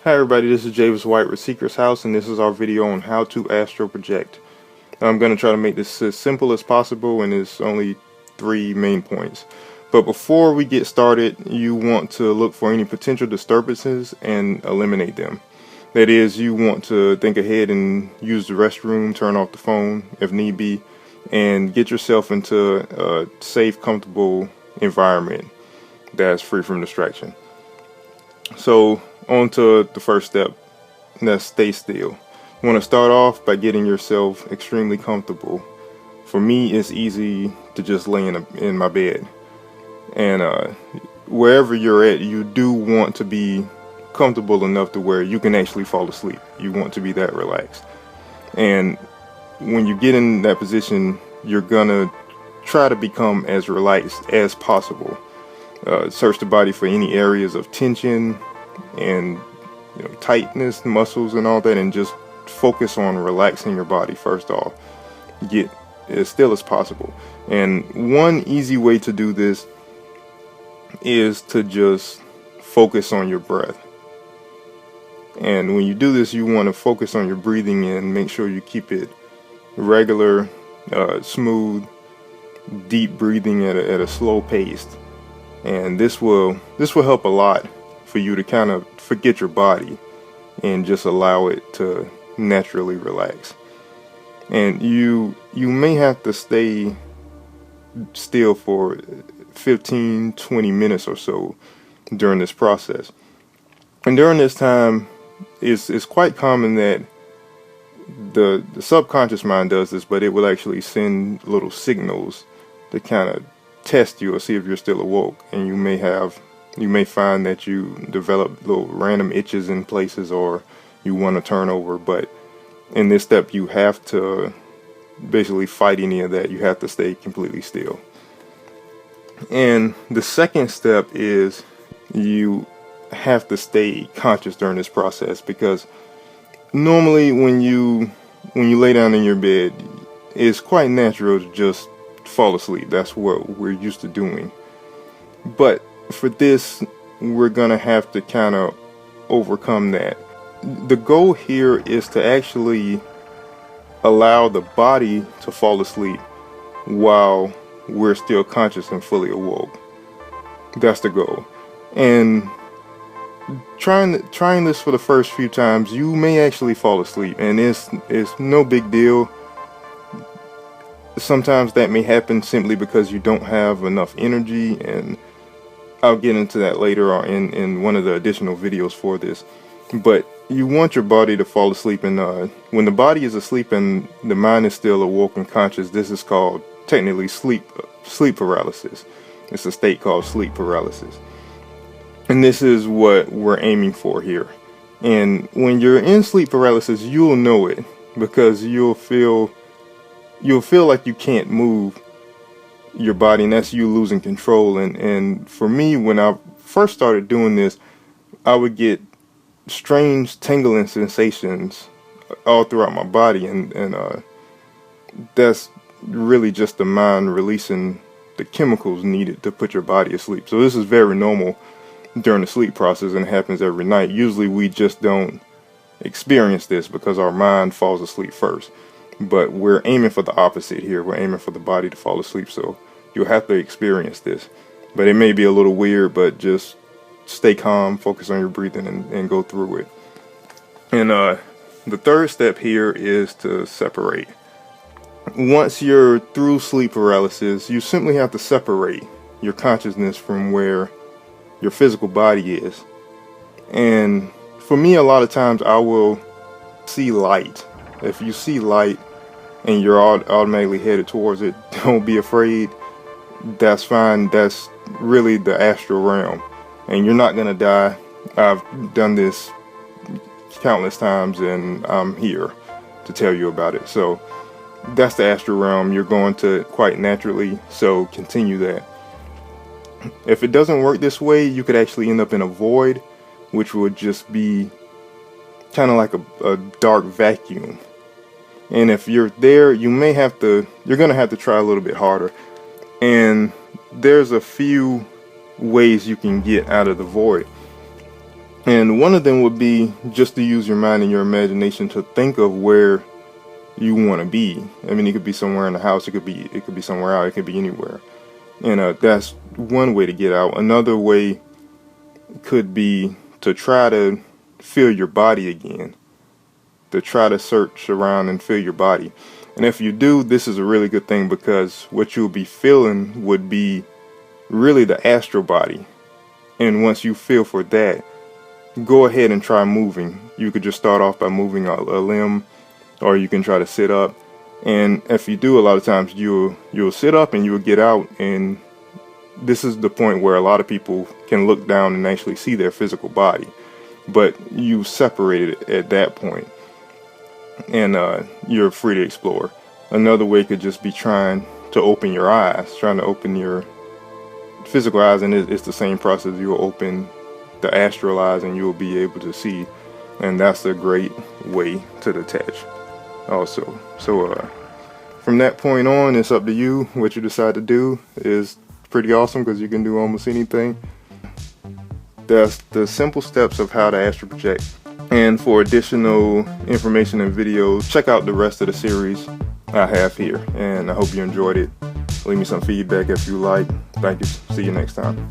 Hi everybody, this is Javis White with Seeker's House, and this is our video on how to astral project. I'm going to try to make this as simple as possible, and it's only 3 main points. But before we get started, you want to look for any potential disturbances and eliminate them. That is, you want to think ahead and use the restroom, turn off the phone if need be, and get yourself into a safe, comfortable environment that's free from distraction. So, on to the first step, and that's stay still. You want to start off by getting yourself extremely comfortable. For me, it's easy to just lay in my bed. And wherever you're at, you do want to be comfortable enough to where you can actually fall asleep. You want to be that relaxed. And when you get in that position, you're going to try to become as relaxed as possible. Search the body for any areas of tension and tightness, muscles and all that, and just focus on relaxing your body first off. Get as still as possible. And one easy way to do this is to just focus on your breath. And when you do this, you want to focus on your breathing and make sure you keep it regular, smooth, deep breathing at a slow pace. And this will help a lot for you to kind of forget your body and just allow it to naturally relax. And you may have to stay still for 15-20 minutes or so during this process. And during this time, it's quite common that the subconscious mind does this, but it will actually send little signals to kind of test you or see if you're still awoke. And you may find that you develop little random itches in places, or you want to turn over. But in this step, you have to basically fight any of that. You have to stay completely still. And the second step is you have to stay conscious during this process, because normally when you lay down in your bed, it's quite natural to just fall asleep. That's what we're used to doing. But for this, we're gonna have to kind of overcome that. The goal here is to actually allow the body to fall asleep while we're still conscious and fully awoke. That's the goal. And trying this for the first few times, you may actually fall asleep, and it's no big deal. Sometimes that may happen simply because you don't have enough energy, and I'll get into that later on in one of the additional videos for this. But you want your body to fall asleep, and when the body is asleep and the mind is still awoke and conscious, this is called technically sleep paralysis. It's a state called sleep paralysis. And this is what we're aiming for here. And when you're in sleep paralysis, you'll know it, because you'll feel like you can't move your body, and that's you losing control. And for me, when I first started doing this, I would get strange tingling sensations all throughout my body, and that's really just the mind releasing the chemicals needed to put your body asleep. So this is very normal during the sleep process, and it happens every night. Usually we just don't experience this because our mind falls asleep first. But we're aiming for the opposite here. We're aiming for the body to fall asleep, so you'll have to experience this. But it may be a little weird, but just stay calm, focus on your breathing, and go through it. And the third step here is to separate. Once you're through sleep paralysis, you simply have to separate your consciousness from where your physical body is. And for me, a lot of times I will see light. If you see light and you're automatically headed towards it, don't be afraid. That's fine. That's really the astral realm, and you're not gonna die. I've done this countless times, and I'm here to tell you about it. So that's the astral realm. You're going to quite naturally, so continue that. If it doesn't work this way, you could actually end up in a void, which would just be kind of like a dark vacuum. And if you're there, you're gonna have to try a little bit harder. And there's a few ways you can get out of the void. And one of them would be just to use your mind and your imagination to think of where you want to be. I mean, it could be somewhere in the house, it could be somewhere out, it could be anywhere. And that's one way to get out. Another way could be to try to feel your body again, to try to search around and feel your body. And if you do, this is a really good thing, because what you'll be feeling would be really the astral body. And once you feel for that, go ahead and try moving. You could just start off by moving a limb, or you can try to sit up. And if you do, a lot of times you'll sit up and you'll get out, and this is the point where a lot of people can look down and actually see their physical body, but you separated it at that point, and you're free to explore. Another way could just be trying to open your eyes, trying to open your physical eyes, and it's the same process. You'll open the astral eyes and you'll be able to see, and that's a great way to detach also. So from that point on, it's up to you. What you decide to do is pretty awesome, because you can do almost anything. That's the simple steps of how to astral project. And for additional information and videos, check out the rest of the series I have here, and I hope you enjoyed it. Leave me some feedback if you like. Thank you. See you next time.